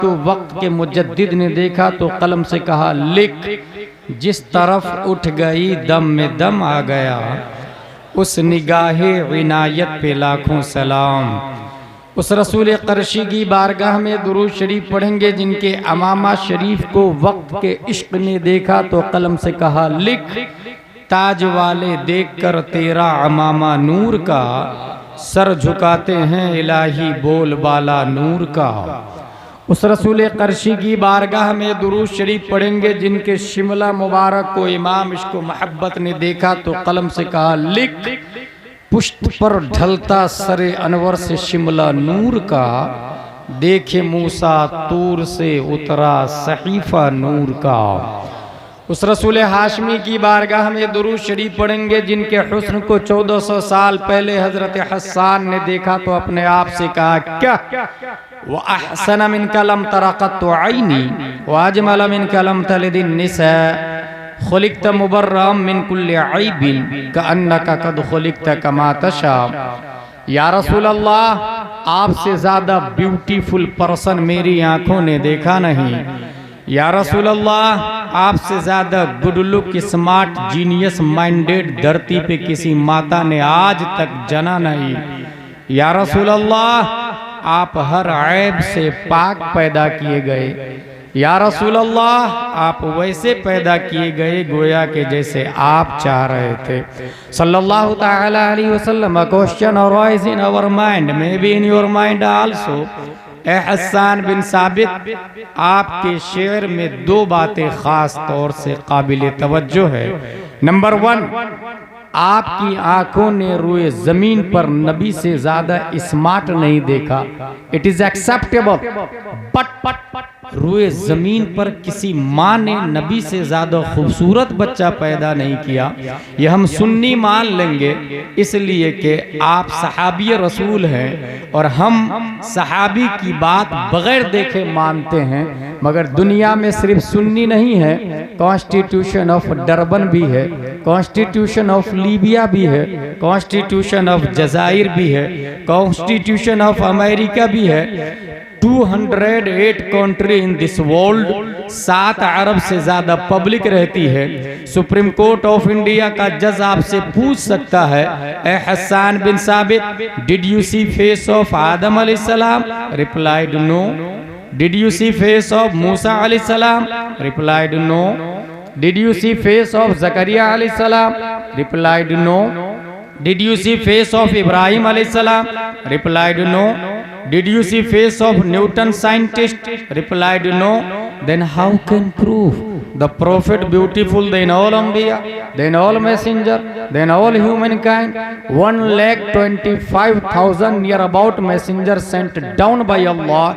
को वक्त के मुजद्दिद ने देखा तो कलम से कहा लिख। जिस तरफ उठ गई दम में दम आ गया, उस निगाहे इनायत पे लाखों सलाम। उस रसूल क़रशी की बारगाह में दुरूद शरीफ पढ़ेंगे जिनके अमामा शरीफ को वक्त के इश्क ने देखा तो कलम से कहा लिख। ताज वाले देखकर तेरा अमामा नूर का, सर झुकाते हैं इलाही बोल बाला नूर का। उस रसूल क़रशी की बारगाह में दुरूद शरीफ पढ़ेंगे जिनके शिमला मुबारक को इमाम इश्क मोहब्बत ने देखा तो कलम से कहा लिख। पुष्ट पर ढलता सरे अनवर से शिमला नूर का, देखे मूसा तूर से उतरा सहीफा नूर का। उस रसूल हाशमी की बारगाह में दुरूद शरीफ पढ़ेंगे जिनके हुस्न को 1400 साल पहले हजरत हस्सान ने देखा तो अपने आप से कहा क्या व अहसन मिन कलम तरक़त आईनी व अजमल मिन कलम तलिदिन निसा खुलिक़त मुबर्रम मिन कुल्लि ऐबिन कअन्नका क़द खुलिक़त कमा तशा। या रसूल अल्लाह, आपसे ज़्यादा ब्यूटीफुल पर्सन मेरी आँखों ने देखा नहीं। या रसूल अल्लाह, आपसे ज़्यादा good look smart genius minded धरती पे किसी माता ने आज तक जना नहीं। या रसूल अल्लाह, आप हर ऐब से पाक पैदा किए गए। या रसूल अल्लाह, आप वैसे पैदा किए गए गोया के जैसे आप चाह रहे थे। सल्लल्लाहु ताला अलैहि वसल्लम। A question arise in our mind, may be in your mind also. ए हस्सान बिन साबित, आपके शेर में दो बातें खास तौर से काबिल तवज्जो है। नंबर 1, आपकी आंखों ने रुए जमीन पर नबी से ज्यादा स्मार्ट नहीं देखा। इट इज एक्सेप्टेबल, बट रुए जमीन पर किसी माँ ने नबी से ज्यादा खूबसूरत बच्चा पैदा नहीं किया। ये हम सुन्नी मान लेंगे इसलिए कि आप सहाबी रसूल हैं और हम सहाबी की बात बगैर देखे मानते हैं। मगर दुनिया में सिर्फ सुन्नी नहीं है, कॉन्स्टिट्यूशन ऑफ डरबन भी है, कॉन्स्टिट्यूशन ऑफ लीबिया भी है, कॉन्स्टिट्यूशन ऑफ जजायर भी है, कॉन्स्टिट्यूशन ऑफ अमेरिका भी है। 208 कंट्री इन दिस वर्ल्ड, 7 अरब से ज्यादा पब्लिक रहती है। सुप्रीम कोर्ट ऑफ इंडिया का जज आपसे पूछ सकता है, ए Hassan bin Sabit, did you see face of Adam अलैहिस्सलाम? Replied no. Did you see face of Musa अलैहिस्सलाम? Replied no. Did you see face of Zakariya अलैहिस्सलाम? Replied no. Did you see face of Ibrahim अलैहिस्सलाम? Replied no. Did you see face of Newton scientist? Replied no. Then how can prove the prophet beautiful than all Anbiya, than all messenger, than all humankind? 1,25,000 near about messengers sent down by Allah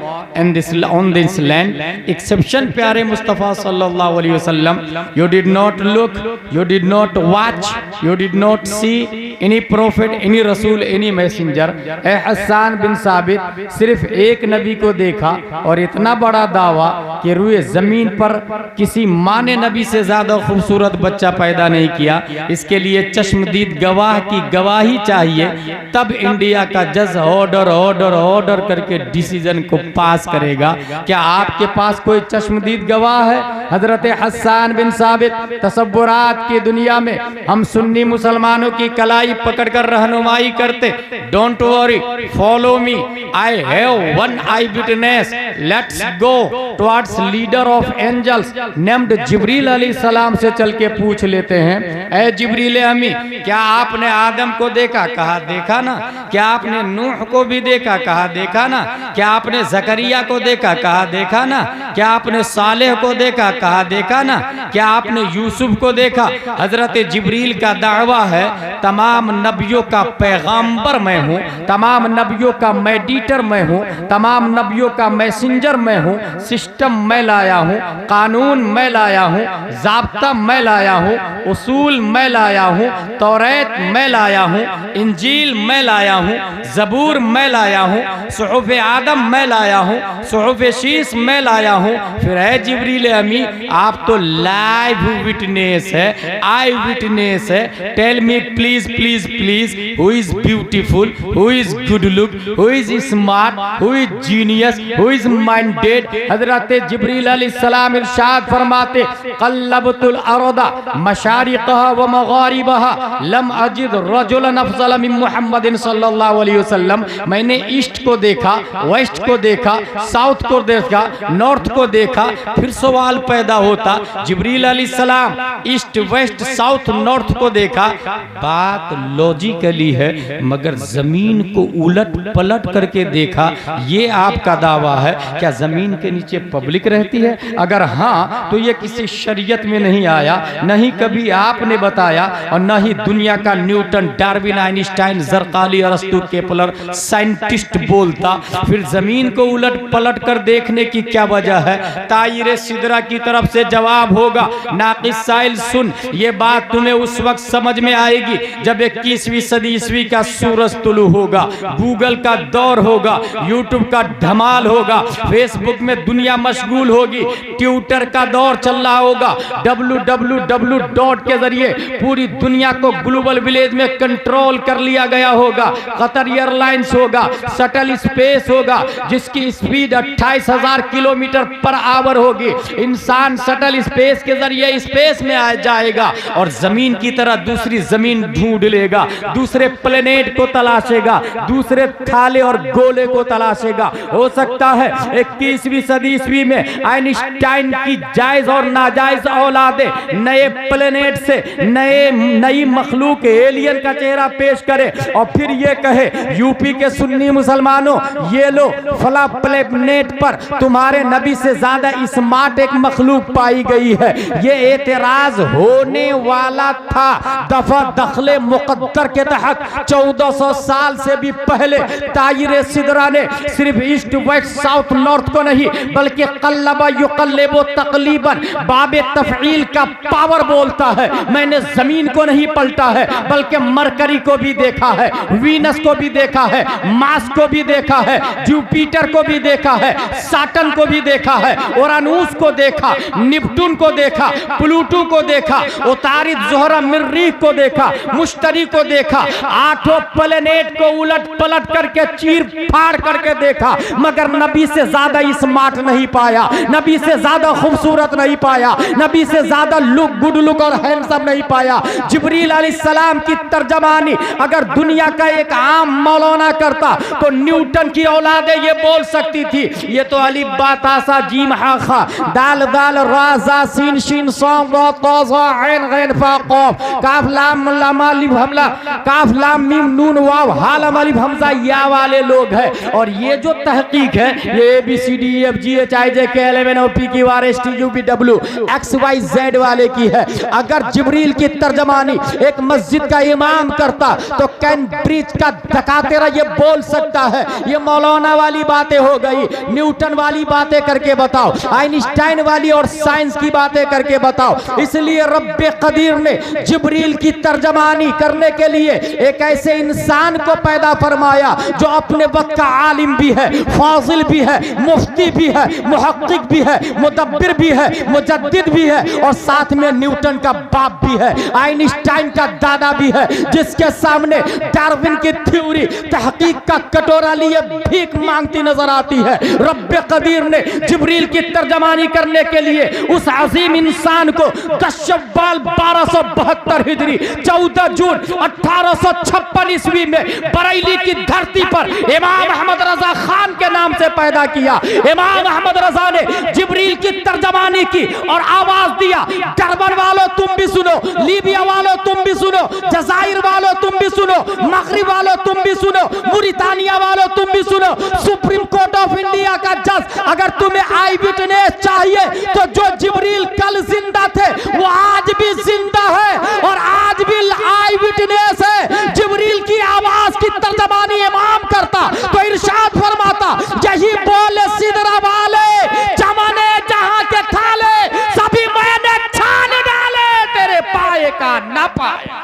and on this land. Exception प्यारे मुस्तफ़ा सल्लल्लाहु अलैहि वसल्लम. You did not look, you did not watch, you did not see any prophet, any rasul, any messenger. ए हस्सान बिन साबित, सिर्फ एक नबी को देखा और इतना बड़ा दावा कि रुए जमीन पर किसी माँ ने नबी से ज्यादा खूबसूरत बच्चा पैदा नहीं किया। इसके लिए चश्मदीद गवाह की गवाही चाहिए, तब इंडिया का जज ऑर्डर ऑर्डर ऑर्डर करके डिसीजन को पास करेगा। क्या आपके पास कोई चश्मदीद गवाह है? हजरत हस्सान बिन साबित, तसव्वुरात की दुनिया में हम सुन्नी मुसलमानों की कलाई पकड़कर रहनुमाई करते। Don't worry, follow me, I have one eyewitness. Let's go towards leader of angels named जिब्रील अलैहिस्सलाम से चल के पूछ लेते हैं, ऐ जिब्रील अमी, क्या आपने आदम को देखा? कहा देखा ना। क्या आपने नूह को भी देखा? कहा देखा ना। क्या आपने ज़करिया को देखा? कहा देखा ना। क्या आपने सालेह को देखा? कहा देखा ना। क्या आपने यूसुफ को देखा? हजरत जिब्रील का दावा है, तमाम नबियों का पैगंबर मैं हूँ, तमाम नबियों का मेडिटर मैं हूँ, तमाम नबियों का मैसेंजर मैं हूँ। सिस्टम मैं लाया हूँ, कानून मैं लाया हूँ, ज़ाब्ता मैं लाया हूँ, उसूल मैं लाया हूँ, तौरात मैं लाया हूँ, इंजील मैं लाया हूँ, ज़बूर मैं लाया हूँ, सुहुफ़ आदम मैं लाया हूँ, सुहुफ़ शीस मैं लाया हूँ। फिर है जिब्रील अमीन, आप तो लाइव विटनेस है, आई विटनेस है। Tell me please please please, who is beautiful, who is good look, who is smart, who is genius, who is minded. हजरत जिब्रील अलैहिस्सलाम इरशाद फरमाते, क़ल्लबतुल अर्दा मशारिक़हा व मग़ारिबहा लम अजिद रजुलन अफ़ज़ल मिन मुहम्मदिन सल्लल्लाहु अलैहि वसल्लम। मैंने ईस्ट को देखा, वेस्ट को देखा, साउथ को देखा, नॉर्थ को देखा। फिर सवाल पैदा होता, जिब्रील अलैहिस्सलाम ईस्ट वेस्ट साउथ नॉर्थ को देखा, बात लॉजिकली है, मगर जमीन को उलट पलट करके देखा, ये आपका दावा है। क्या जमीन के नीचे पब्लिक रहती है? अगर हाँ तो ये किसी शरीयत में नहीं आया, नहीं कभी आपने बताया, और न ही दुनिया का न्यूटन, डार्विन, आइंस्टाइन, ज़रक़ाली, अरस्तू, केपलर साइंटिस्ट बोलता। फिर जमीन को उलट पलट कर देखने की क्या वजह है? तायरे सिदरा की तरफ से जवाब होगा, नाक़िस साइल सुन, ये बात तुम्हें उस वक्त समझ में आएगी जब 21वीं सदी ईस्वी का सूरज तुलू होगा, गूगल का दौर होगा, यूट्यूब का धमाल होगा, फेसबुक में दुनिया मशगूल होगी, ट्विटर का दौर चल रहा होगा, www के जरिए पूरी दुनिया को ग्लोबल विलेज में कंट्रोल कर लिया गया होगा। कतर एयरलाइंस होगा, शटल स्पेस होगा जिसकी स्पीड 28,000 किलोमीटर पर आवर होगी। इंसान शटल स्पेस के जरिए स्पेस में आ जाएगा और जमीन की तरह दूसरी जमीन ढूंढ लेगा, दूसरे प्लेनेट को तलाशेगा, दूसरे थाले और गोले को तलाशेगा। हो सकता है 21वीं सदी ईस्वी में आइंस्टाइन की जायज और नाजायज औलादे नए प्लेनेट से नई मखलूक एलियन का चेहरा पेश करे और फिर ये कहे, यूपी के सुन्नी मुसलमानों, ये लो फला प्लेनेट पर तुम्हारे नबी से ज्यादा स्मार्ट एक मखलूक पाई गई है। ये एतराज होने वाला था दफा दखले मुकद्दर के तहत 1400 साल से भी पहले तायरे सिदरा ने सिर्फ ईस्ट वेस्ट साउथ नॉर्थ को नहीं बल्कि कल्लबा युकल्लिबु तकलीबन बाबे तफईल का पावर बोलता है। मैंने जमीन को नहीं पलटा है बल्कि मरकरी को भी देखा है, वीनस को भी देखा है, मार्स को भी देखा है, जुपिटर को भी देखा है, सैटर्न को भी देखा है, उरानुस को देखा, नेपट्टून को देखा, प्लूटो को देखा, उतारिद, ज़ोहरा, मरीख को देखा, मुश्तरी को देखा। 8 प्लेनेट को उलट पलट करके चीर फाड़ करके देखा, मगर नबी से ज्यादा स्मार्ट नहीं पाया, नबी से ज्यादा खूबसूरत नहीं पाया, नबी से ज्यादा लुक, गुड लुक और हैंडसम नहीं पाया। जिब्रील अलैहिस्सलाम की तर्जमानी अगर दुनिया का एक आम मौलाना करता तो न्यूटन की औलादे ये बोल सकती थी, ये तो अलिफ बा ता सा जीम हा खा दाल दाल रा जा सीन शीन सॉम रा ता ज़ा ऐन गैन फा क़ाफ काफ लाम लाम अलिफ हमला काफ लाम मीम नून वाव हा लाम अलिफ हमजा या वाले लोग हैं। और ये जो तहकीक है ये ABCDEFGHIJKLMNOPQRSTUVW XYZ वाले की है। अगर जिब्रील की तर्जमानी एक मस्जिद का इमाम करता तो कैम्ब्रिज का दकातेरा ये बोल सकता है, ये मौलाना वाली बातें हो गई, न्यूटन वाली बातें करके बताओ, आइंस्टाइन वाली और साइंस की बातें करके बताओ। इसलिए रब्बे कदीर ने जिब्रील की तर्जमानी करने के लिए एक ऐसे इंसान को पैदा फरमाया जो अपने वक्त का आलिम भी है, फाजिल भी है, मुफ्ती भी है, मुहक्किक भी है, मुदब्बिर भी है, मुजद्दिद भी है और साथ में न्यूटन का बाप भी है, आइंस्टाइन का दादा भी है, जिसके सामने डार्विन की थ्योरी तहकीक का कटोरा लिए भीख मांगती नजर आती है। रब्बे कदीर ने जिब्रील की तर्जमानी करने के लिए उस अजीम इंसान को 10 शव्वाल 1272 हिजरी 14 जून 1856 ईस्वी में बरेली की धरती पर इमाम अहमद रजा खान के नाम से पैदा किया। इमाम अहमद रजा ने जिब्रील की तर्जमानी की और आवाज दिया, डरबन वालों तुम भी सुनो, लीबिया वालों तुम भी सुनो, जजायर वालों तुम भी सुनो, मगरिब वालों तुम भी सुनो, मुरितानिया वालों तुम भी सुनो। सुप्रीम कोर्ट ऑफ इंडिया का जज, अगर तुम्हें आई विटनेस चाहिए तो जो जिब्रील कल जिंदा थे वो आज भी जिंदा है और आज भी आई विटनेस है। जिब्रील की आवाज की तर्जमानी इमाम करता तो इरशाद फरमाता, यही बोले सिदरा वाले चमने जहां के थाले सभी मैंने छान डाले, तेरे पाए का न पाया।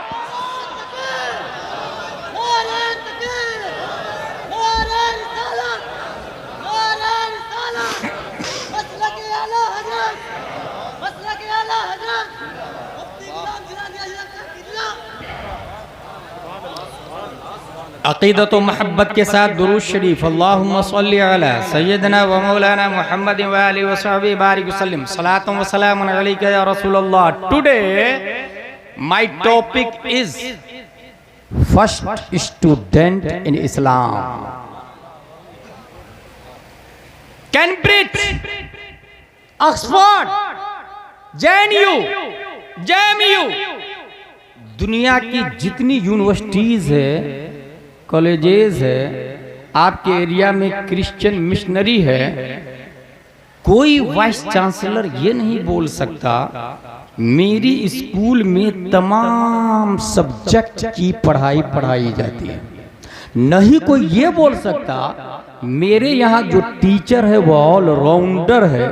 अक़ीदत व मोहब्बत के साथ दुरूद शरीफ अल्लाहुम्मा सल्लि अला सय्यदना व मौलाना मुहम्मद व आलिहि व सहबिहि बारिक वसल्लम सलातुन व सलामुन अलैका या रसूलल्लाह। Today my topic is first student in Islam, Cambridge, Oxford, JNU, दुनिया की जितनी यूनिवर्सिटीज है, कॉलेजेस है, आपके एरिया में क्रिश्चियन मिशनरी है, कोई वाइस चांसलर ये नहीं बोल सकता मेरी स्कूल में तमाम सब्जेक्ट की पढ़ाई जाती है। नहीं कोई ये बोल सकता मेरे यहाँ जो टीचर है वो ऑलराउंडर है।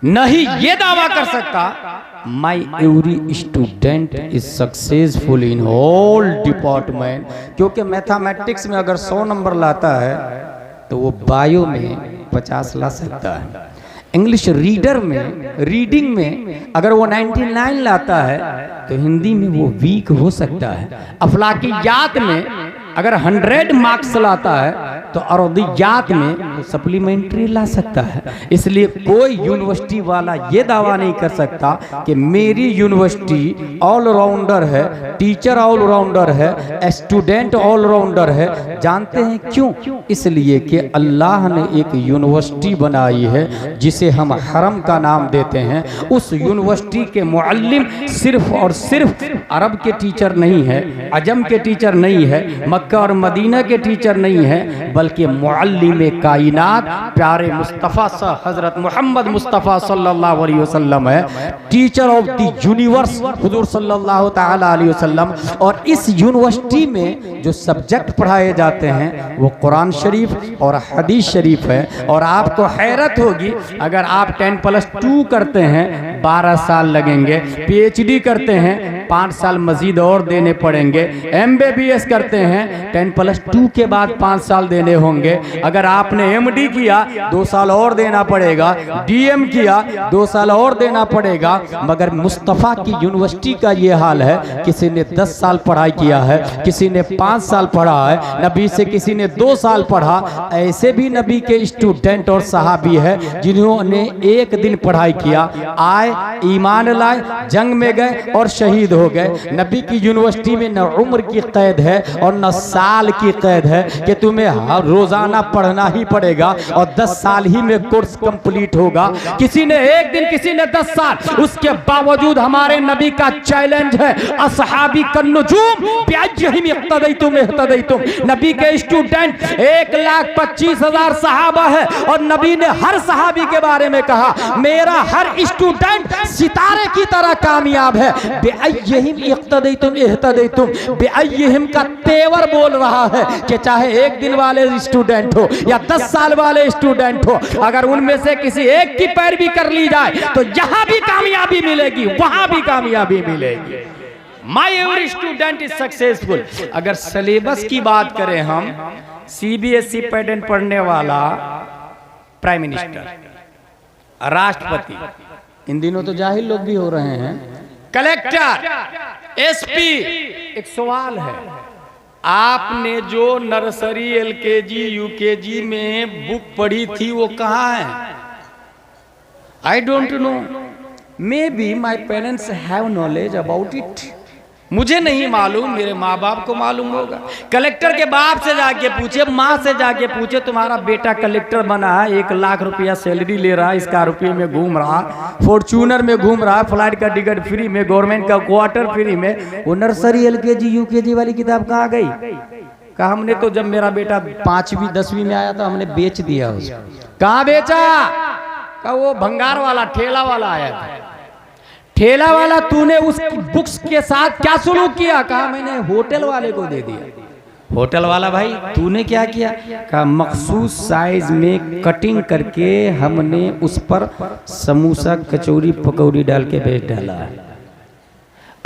नहीं ये दावा कर सकता माई every student is successful in all department, क्योंकि मैथमेटिक्स में अगर 100 नंबर लाता है तो वो बायो में 50 ला सकता है। इंग्लिश रीडिंग में अगर वो 99 लाता है तो हिंदी में वो वीक हो सकता है। अफलाकियात में अगर 100 मार्क्स लाता है तो अरदियात में सप्लीमेंट्री ला सकता है। इसलिए कोई यूनिवर्सिटी वाला ये दावा नहीं कर सकता कि मेरी यूनिवर्सिटी ऑलराउंडर है, टीचर ऑलराउंडर है, स्टूडेंट ऑलराउंडर है। जानते हैं क्यों? इसलिए कि अल्लाह ने एक यूनिवर्सिटी बनाई है जिसे हम हरम का नाम देते हैं। उस यूनिवर्सिटी के मुअल्लिम सिर्फ और सिर्फ अरब के टीचर नहीं है, अजम के टीचर नहीं है, मक्का और मदीना के टीचर नहीं है, बल्कि मुअल्लिम कायनात प्यारे मुस्तफ़ा हजरत मोहम्मद मुस्तफ़ा सल्लल्लाहु अलैहि वसल्लम है, टीचर ऑफ द यूनिवर्स हुजूर सल्लल्लाहु ताला अलैहि वसल्लम। और इस यूनिवर्सिटी में जो सब्जेक्ट पढ़ाए जाते हैं वो कुरान शरीफ और हदीस शरीफ है। और आपको हैरत होगी, अगर आप 10+2 करते हैं 12 साल लगेंगे, PhD करते हैं 5 साल मजीद और देने पड़ेंगे, MBBS करते हैं 10+2 के बाद 5 साल देने होंगे, अगर आपने MD किया 2 साल और देना पड़ेगा, DM किया 2 साल और देना पड़ेगा। मगर मुस्तफ़ा की यूनिवर्सिटी का ये हाल है, किसी ने 10 साल पढ़ाई किया है, किसी ने 5 साल पढ़ा है, नबी से किसी ने 2 साल पढ़ा। ऐसे भी नबी के स्टूडेंट और सहाबी है जिन्होंने 1 दिन पढ़ाई किया, आए ईमान लाए, जंग में गए और शहीद हो गए। नबी की यूनिवर्सिटी में न उम्र की कैद है और न साल की कैद है कि तुम्हें हर रोजाना पढ़ना ही पड़ेगा और 10 साल ही में कोर्स कंप्लीट होगा। किसी ने 1 दिन, किसी ने 10 साल। उसके बावजूद हमारे नबी का चैलेंज है, असहाबी कन्नुजूम बिअय्यहिम इक्तदैतुम इहतदैतुम। नबी के स्टूडेंट 1,25,000 सहाबा है और नबी ने हर सहाबी के बारे में कहा मेरा हर स्टूडेंट सितारे की तरह कामयाब है। बिअय्यहिम इक्तदैतुम इहतदैतुम, बिअय्यहिम का तेवर बोल रहा है कि चाहे 1 दिन वाले स्टूडेंट हो या 10 साल वाले स्टूडेंट हो, अगर उनमें से किसी एक की पैरवी कर ली जाए तो यहां भी कामयाबी मिलेगी, वहां भी कामयाबी मिलेगी। माई एवरी स्टूडेंट इज सक्सेसफुल। अगर सिलेबस की बात करें हम, CBSE पैटर्न पढ़ने वाला प्राइम मिनिस्टर, राष्ट्रपति, इन दिनों तो जाहिल लोग भी हो रहे हैं, कलेक्टर, SP। एक सवाल है, आपने जो नर्सरी LKG UKG में बुक पढ़ी थी वो कहाँ है? I don't know, may be my parents have knowledge about it. मुझे नहीं मालूम, मेरे माँ बाप को मालूम होगा। कलेक्टर के बाप से जाके पूछे, माँ से जाके पूछे, तुम्हारा बेटा कलेक्टर बना है, 1 लाख रुपया सैलरी ले रहा है, स्कॉर्पियो में घूम रहा, फॉर्च्यूनर में घूम रहा, फ्लाइट का टिकट फ्री में, गवर्नमेंट का क्वार्टर फ्री में, वो नर्सरी LKG UKG वाली किताब कहाँ गई? कहा हमने तो जब मेरा बेटा 5वीं 10वीं में आया था हमने बेच दिया उसको। कहाँ बेचा? कहा वो भंगार वाला ठेला वाला आया था। ठेला वाला तूने उस बुक्स के साथ क्या सुलूक किया? कहा मैंने होटल वाले को दे दिया। होटल वाला भाई तूने क्या किया? कहा मखसूस साइज में कटिंग करके हमने उस पर समोसा कचौरी पकौड़ी डाल के बेच डाला है।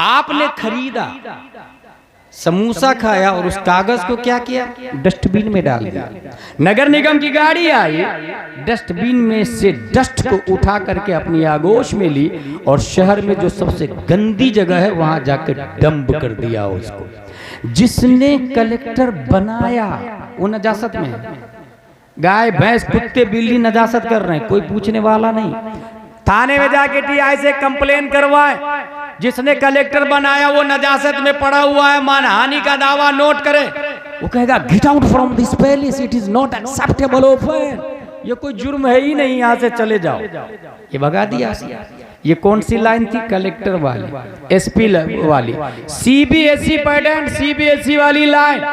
आपने खरीदा, समोसा खाया और उस कागज को क्या किया? डस्टबिन में डाल दिया। नगर निगम की गाड़ी आई, डस्टबिन में से डस्ट को उठा करके अपनी आगोश में ली और शहर में जो सबसे गंदी जगह है वहां जाकर डंप कर दिया उसको। जिसने कलेक्टर बनाया वो नजासत में है। गाय भैंस कुत्ते बिल्ली नजासत कर रहे हैं, कोई पूछने वाला नहीं। थाने में जाके टीआई से कंप्लेन करवाए, जिसने कलेक्टर बनाया वो नजासत में पड़ा हुआ है, मानहानि का दावा नोट करे, वो कहेगा get out from this palace, it is not acceptable offence, ये कोई जुर्म है ही नहीं, यहां से चले जाओ। ये भगा दिया। ये कौन सी लाइन थी? कलेक्टर वाली, एसपी वाली, सीबीएसई पैटर्न, सीबीएसई वाली लाइन।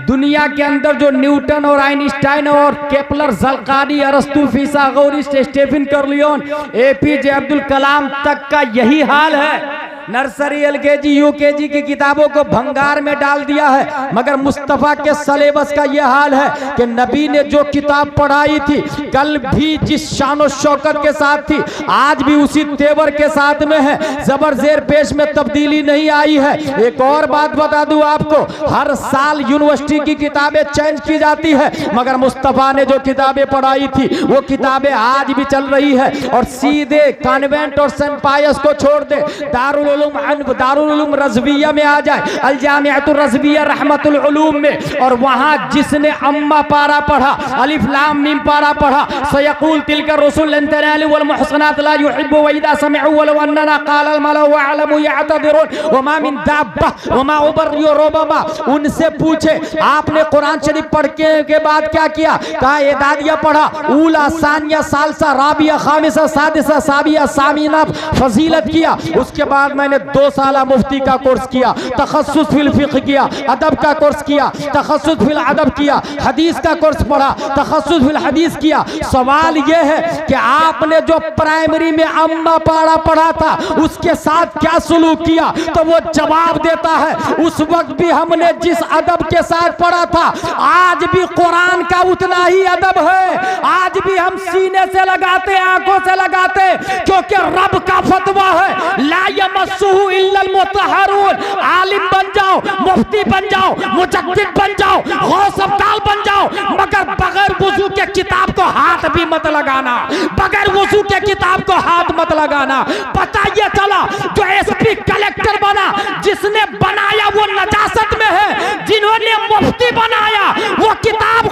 दुनिया के अंदर जो न्यूटन और आइंस्टाइन और केपलर, ज़ल्कानी, अरस्तु, फिसागोरस, स्टीफन कर्लियोन, एपीजे अब्दुल कलाम तक का यही हाल है। नर्सरी, एलकेजी, यूकेजी की किताबों को भंगार में डाल दिया है, मगर मुस्तफा के सलेबस का यह हाल है कि नबी ने जो किताब पढ़ाई थी, कल भी जिस शान और शौकत के साथ थी, आज भी उसी तेवर के साथ में है, जबर जेर पेश में तब्दीली नहीं आई है। एक और बात बता दूं आपको, हर साल यूनिवर्सिटी की किताबें चेंज की जाती है, मगर मुस्तफा ने जो किताबें पढ़ाई थी वो किताबें आज भी चल रही है। और सीधे कॉन्वेंट और सेंट पायस को छोड़ दे, दारुल उलूम रज़विया में आ जाए, अल जामिअतुर रज़विया रहमतुल उलूम में, और वहां जिसने अम्मा पारा पढ़ा, अलिफ लाम मीम पारा पढ़ा, सयक़ूल तिलका रसूल लन तनालु वल मुहसनात ला युहिब्बु व इदा समिअू वलौ अन्ना क़ाल अल मलअ व अअलमु यअतदिरून व मा मिन दाब्बा व मा उबर्रियु रब्बा। उनसे पूछे आपने कुरान शरीफ पढ़ के बाद क्या किया? कहा एदादिया पढ़ा, ऊला, सानिया, सालसा, राबिया, खामिसा, सादिसा, साबिया, सामीना, फजीलत किया। उसके बाद मैंने 2 साल मुफ्ती का कोर्स किया, तखस्सुस फिल फिक़्ह किया, अदब का कोर्स किया, तखस्सुस फिल अदब किया, हदीस का कोर्स पढ़ा, तखस्सुस फिल हदीस किया। सवाल यह है कि आपने जो प्राइमरी में अम्मा पारा पढ़ा था उसके साथ क्या सलूक किया? तो वो जवाब देता है, उस वक्त भी हमने जिस अदब के साथ पढ़ा था, आज भी कुरान का उतना ही अदब है, आज भी हम सीने से लगाते, आंखों से लगाते, क्योंकि रब का फतवा है, ला यमस्सुहु इल्लल मुतहहरून। आलिम बन जाओ, मुफ्ती बन जाओ, मुजद्दिद बन जाओ, गौस अब्दाल बन जाओ, मगर बगैर वुजू के किताब को हाथ भी मत लगाना, बगैर वुजू के किताब को हाथ मत लगाना। पता ये चला जो एसपी कलेक्टर बना, जिसने बनाया वो नजासत में है, जिन्होंने मुफ्ती बनाया वो किताब